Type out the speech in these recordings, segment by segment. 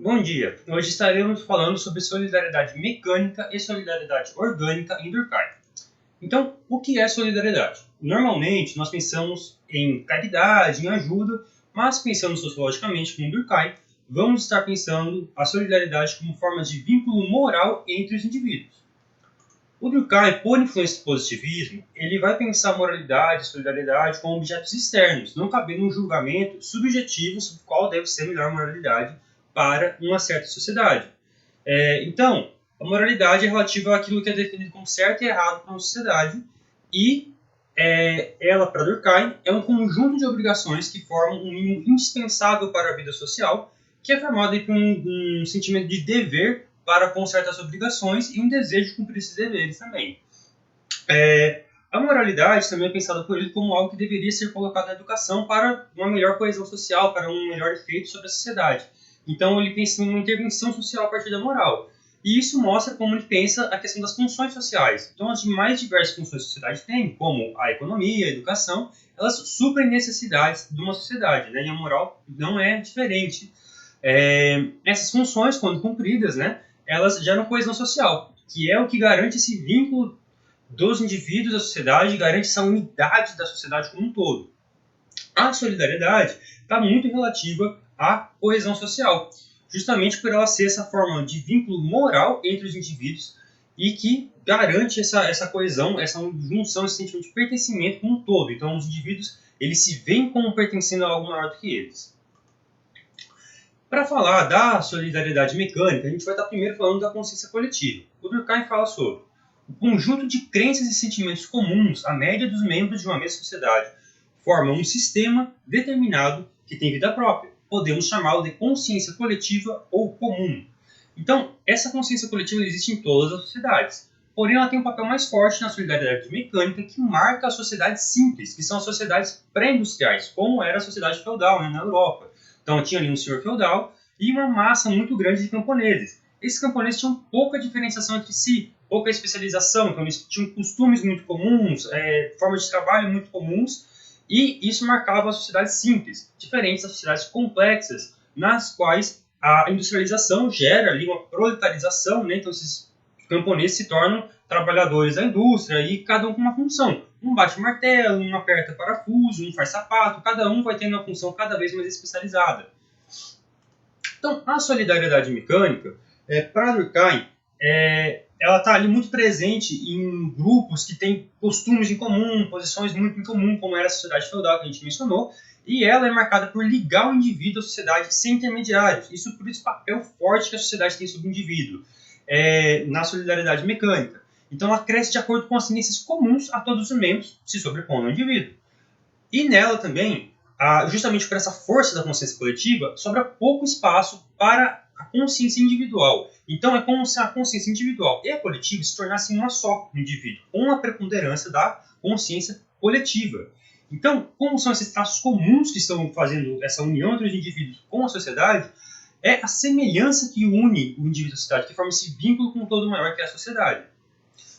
Bom dia! Hoje estaremos falando sobre solidariedade mecânica e solidariedade orgânica em Durkheim. Então, o que é solidariedade? Normalmente, nós pensamos em caridade, em ajuda, mas pensando sociologicamente como Durkheim, vamos estar pensando a solidariedade como forma de vínculo moral entre os indivíduos. O Durkheim, por influência do positivismo, ele vai pensar moralidade e solidariedade como objetos externos, não cabendo um julgamento subjetivo sobre qual deve ser a melhor moralidade para uma certa sociedade. Então, a moralidade é relativa àquilo que é definido como certo e errado para uma sociedade, e ela, para Durkheim, é um conjunto de obrigações que formam um mínimo indispensável para a vida social, que é formado por um sentimento de dever para com certas obrigações e um desejo de cumprir esses deveres também. A moralidade também é pensada por ele como algo que deveria ser colocado na educação para uma melhor coesão social, para um melhor efeito sobre a sociedade. Então ele pensa em uma intervenção social a partir da moral. E isso mostra como ele pensa a questão das funções sociais. Então as mais diversas funções que a sociedade tem, como a economia, a educação, elas suprem necessidades de uma sociedade, né? E a moral não é diferente. Essas funções, quando cumpridas, né, elas geram coesão social, que é o que garante esse vínculo dos indivíduos da sociedade, garante essa unidade da sociedade como um todo. A solidariedade está muito relativa à coesão social, justamente por ela ser essa forma de vínculo moral entre os indivíduos e que garante essa coesão, essa junção, esse sentimento de pertencimento como um todo. Então, os indivíduos eles se veem como pertencendo a algo maior do que eles. Para falar da solidariedade mecânica, a gente vai estar primeiro falando da consciência coletiva. O Durkheim fala sobre o conjunto de crenças e sentimentos comuns à média dos membros de uma mesma sociedade forma um sistema determinado que tem vida própria. Podemos chamá-lo de consciência coletiva ou comum. Então, essa consciência coletiva existe em todas as sociedades. Porém, ela tem um papel mais forte na solidariedade mecânica que marca as sociedades simples, que são as sociedades pré-industriais, como era a sociedade feudal, né, na Europa. Então, tinha ali um senhor feudal e uma massa muito grande de camponeses. Esses camponeses tinham pouca diferenciação entre si, pouca especialização, então eles tinham costumes muito comuns, formas de trabalho muito comuns, e isso marcava as sociedades simples, diferentes das sociedades complexas, nas quais a industrialização gera ali uma proletarização, né? Então esses camponeses se tornam trabalhadores da indústria e cada um com uma função. Um bate martelo, um aperta parafuso, um faz sapato, cada um vai tendo uma função cada vez mais especializada. Então, a solidariedade mecânica, para Durkheim, ela está ali muito presente em grupos que têm costumes em comum, posições muito em comum, como era a sociedade feudal que a gente mencionou, e ela é marcada por ligar o indivíduo à sociedade sem intermediários. Isso por esse papel forte que a sociedade tem sobre o indivíduo na solidariedade mecânica. Então, ela cresce de acordo com as tendências comuns a todos os membros, se sobrepondo ao indivíduo. E nela também, justamente por essa força da consciência coletiva, sobra pouco espaço para a consciência individual. Então é como se a consciência individual e a coletiva se tornassem uma só no indivíduo, com a preponderância da consciência coletiva. Então, como são esses traços comuns que estão fazendo essa união entre os indivíduos com a sociedade, é a semelhança que une o indivíduo à sociedade, que forma esse vínculo com um todo maior que é a sociedade.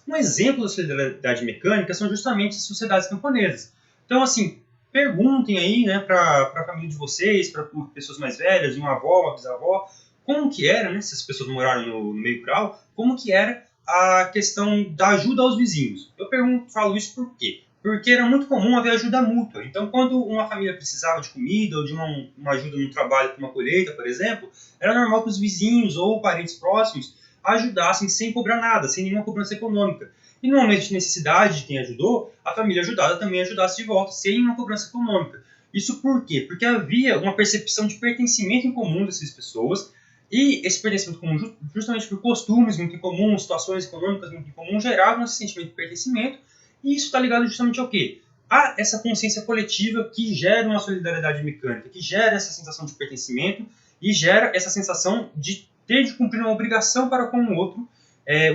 Um exemplo da solidariedade mecânica são justamente as sociedades camponesas. Então, assim, perguntem aí, né, para a família de vocês, para pessoas mais velhas, uma avó, uma bisavó, como que era, né, se as pessoas moraram no meio rural, como que era a questão da ajuda aos vizinhos. Eu falo isso por quê? Porque era muito comum haver ajuda mútua. Então, quando uma família precisava de comida ou de uma ajuda no trabalho para uma colheita, por exemplo, era normal que os vizinhos ou parentes próximos ajudassem sem cobrar nada, sem nenhuma cobrança econômica. E no momento de necessidade de quem ajudou, a família ajudada também ajudasse de volta, sem uma cobrança econômica. Isso por quê? Porque havia uma percepção de pertencimento em comum dessas pessoas, e esse pertencimento comum, justamente por costumes muito em comum, situações econômicas muito em comum, geravam esse sentimento de pertencimento, e isso está ligado justamente ao quê? A essa consciência coletiva que gera uma solidariedade mecânica, que gera essa sensação de pertencimento e gera essa sensação de ter de cumprir uma obrigação para com o outro,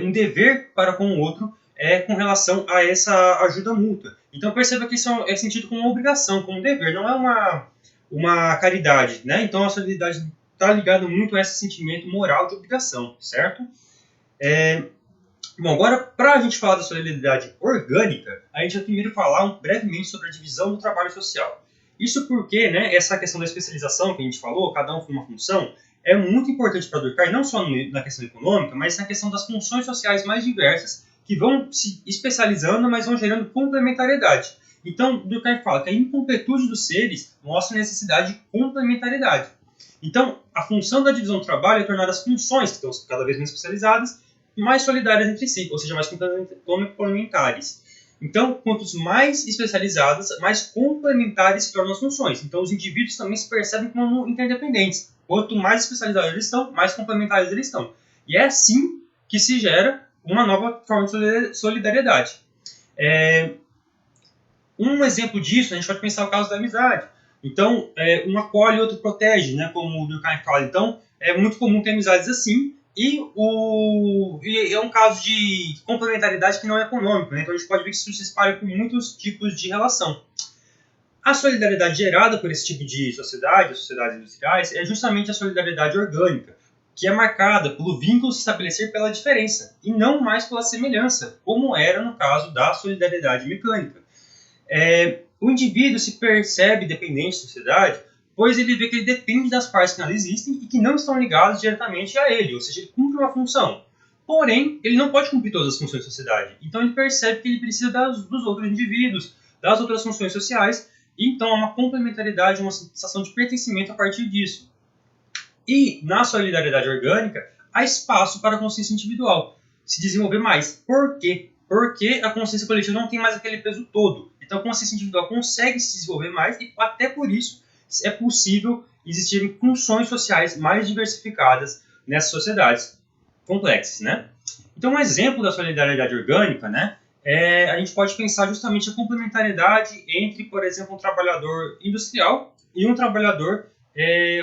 um dever para com o outro, com relação a essa ajuda mútua. Então perceba que isso é sentido como uma obrigação, como um dever, não é uma caridade, né? Então a solidariedade está ligada muito a esse sentimento moral de obrigação, certo? Bom, agora para a gente falar da solidariedade orgânica, a gente vai primeiro falar brevemente sobre a divisão do trabalho social. Isso porque, né, essa questão da especialização que a gente falou, cada um com uma função, é muito importante para Durkheim, não só na questão econômica, mas na questão das funções sociais mais diversas, que vão se especializando, mas vão gerando complementariedade. Então, Durkheim fala que a incompletude dos seres mostra a necessidade de complementariedade. Então, a função da divisão do trabalho é tornar as funções, que estão cada vez mais especializadas, mais solidárias entre si, ou seja, mais complementares. Então, quanto mais especializadas, mais complementares se tornam as funções. Então, os indivíduos também se percebem como interdependentes. Quanto mais especializados eles estão, mais complementares eles estão. E é assim que se gera uma nova forma de solidariedade. Um exemplo disso, a gente pode pensar o caso da amizade. Então, um acolhe e outro protege, né, como o Durkheim fala. Então, é muito comum ter amizades assim, e é um caso de complementaridade que não é econômico, né? Então a gente pode ver que isso se espalha por muitos tipos de relação. A solidariedade gerada por esse tipo de sociedade, as sociedades industriais, é justamente a solidariedade orgânica, que é marcada pelo vínculo se estabelecer pela diferença, e não mais pela semelhança, como era no caso da solidariedade mecânica. O indivíduo se percebe dependente da sociedade, pois ele vê que ele depende das partes que nela existem e que não estão ligadas diretamente a ele, ou seja, ele cumpre uma função. Porém, ele não pode cumprir todas as funções da sociedade. Então ele percebe que ele precisa dos outros indivíduos, das outras funções sociais, e então há uma complementaridade, uma sensação de pertencimento a partir disso. E na solidariedade orgânica, há espaço para a consciência individual se desenvolver mais. Por quê? Porque a consciência coletiva não tem mais aquele peso todo. Então a consciência individual consegue se desenvolver mais e até por isso é possível existirem funções sociais mais diversificadas nessas sociedades complexas, né? Então, um exemplo da solidariedade orgânica, né, a gente pode pensar justamente a complementariedade entre, por exemplo, um trabalhador industrial e um trabalhador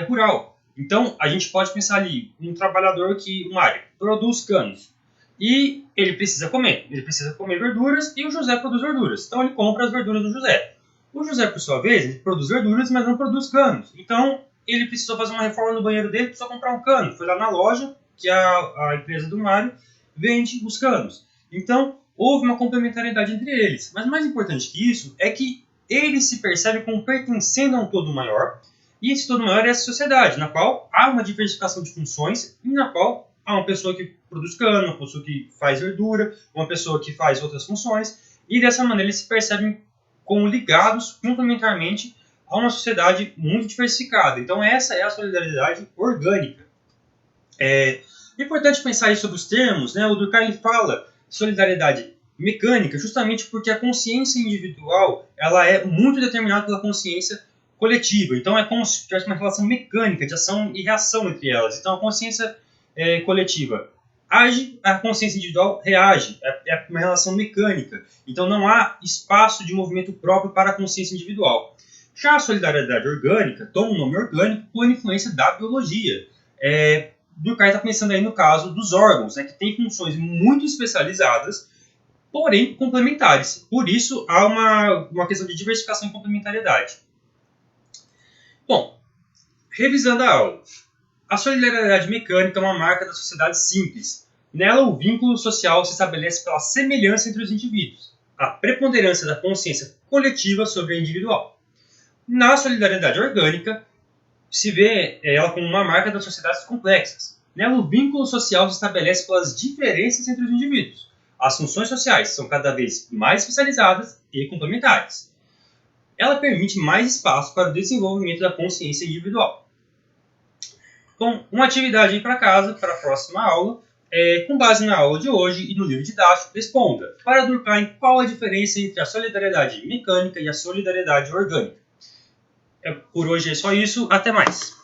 rural. Então, a gente pode pensar ali um trabalhador que, Mário, produz canos e ele precisa comer verduras e o José produz verduras. Então, ele compra as verduras do José. O José, por sua vez, ele produz verduras, mas não produz canos. Então, ele precisou fazer uma reforma no banheiro dele, precisou comprar um cano. Foi lá na loja, que a empresa do Mário vende os canos. Então, houve uma complementariedade entre eles. Mas mais importante que isso é que eles se percebem como pertencendo a um todo maior, e esse todo maior é essa sociedade, na qual há uma diversificação de funções, e na qual há uma pessoa que produz cano, uma pessoa que faz verdura, uma pessoa que faz outras funções, e dessa maneira eles se percebem como ligados complementarmente a uma sociedade muito diversificada. Então essa é a solidariedade orgânica. É importante pensar aí sobre os termos, né? O Durkheim fala solidariedade mecânica justamente porque a consciência individual ela é muito determinada pela consciência coletiva. Então é como se tivesse uma relação mecânica de ação e reação entre elas. Então a consciência coletiva age, a consciência individual reage. É uma relação mecânica. Então não há espaço de movimento próprio para a consciência individual. Já a solidariedade orgânica toma um nome orgânico por influência da biologia. Durkheim está pensando aí no caso dos órgãos, né, que têm funções muito especializadas, porém complementares. Por isso há uma questão de diversificação e complementariedade. Bom, revisando a aula. A solidariedade mecânica é uma marca da sociedade simples. Nela, o vínculo social se estabelece pela semelhança entre os indivíduos, a preponderância da consciência coletiva sobre a individual. Na solidariedade orgânica, se vê ela como uma marca das sociedades complexas. Nela, o vínculo social se estabelece pelas diferenças entre os indivíduos. As funções sociais são cada vez mais especializadas e complementares. Ela permite mais espaço para o desenvolvimento da consciência individual. Bom, uma atividade aí para casa, para a próxima aula, com base na aula de hoje e no livro didático, responda. Para Durkheim, qual a diferença entre a solidariedade mecânica e a solidariedade orgânica? Por hoje é só isso, até mais.